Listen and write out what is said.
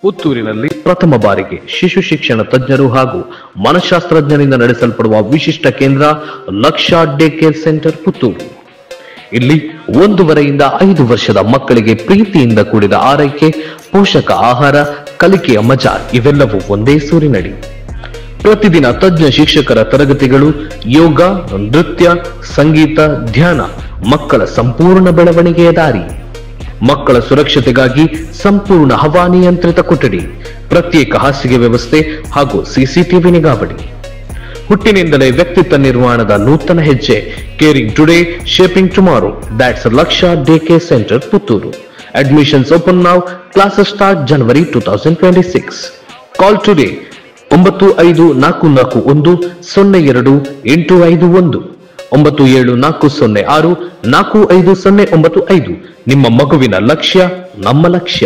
ಪುತ್ತೂರಿನಲ್ಲಿ ಪ್ರಥಮ ಬಾರಿಗೆ ಶಿಶು ಶಿಕ್ಷಣ ತಜ್ಞರು ಹಾಗೂ ಮನಃಶಾಸ್ತ್ರಜ್ಞರಿಂದ ನಡೆಸಲ್ಪಡುವ ವಿಶಿಷ್ಟ ಕೇಂದ್ರ ಲಕ್ಷ್ಯ ಡೇ ಕೇರ್ ಸೆಂಟರ್ ಪುತ್ತೂರು. ಇಲ್ಲಿ 1 ರಿಂದ 5 ವರ್ಷದ ಮಕ್ಕಳಿಗೆ ಪ್ರೀತಿಯಿಂದ ಕೂಡಿದ ಆರೈಕೆ, ಪೋಷಕ ಆಹಾರ, ಕಲಿಕೆಯ ಮಜಾ ಇವೆಲ್ಲವೂ ಒಂದೇ ಸೂರಿನಡಿ. ಪ್ರತಿದಿನ ತಜ್ಞ ಶಿಕ್ಷಕರ ತರಗತಿಗಳು, ಯೋಗ, ನೃತ್ಯ, ಸಂಗೀತ, ಧ್ಯಾನ, ಮಕ್ಕಳ ಸಂಪೂರ್ಣ ಬೆಳವಣಿಗೆಯ ದಾರಿ. ಮಕ್ಕಳ ಸುರಕ್ಷತೆಗಾಗಿ ಸಂಪೂರ್ಣ ಹವಾನಿಯಂತ್ರಿತ ಕೊಠಡಿ, ಪ್ರತ್ಯೇಕ ಹಾಸಿಗೆ ವ್ಯವಸ್ಥೆ ಹಾಗೂ ಸಿಸಿಟಿವಿ ನಿಗಾವಣಿ. ಹುಟ್ಟಿನಿಂದಲೇ ವ್ಯಕ್ತಿತ್ವ ನಿರ್ಮಾಣದ ನೂತನ ಹೆಜ್ಜೆ. Caring today, shaping tomorrow. That's Laksha Daycare Center, Putturu. Admissions open now. Classes start January 2026. Call today 9544102851 9740645095. ನಿಮ್ಮ ಮಗುವಿನ ಲಕ್ಷ್ಯ ನಮ್ಮ ಲಕ್ಷ್ಯ.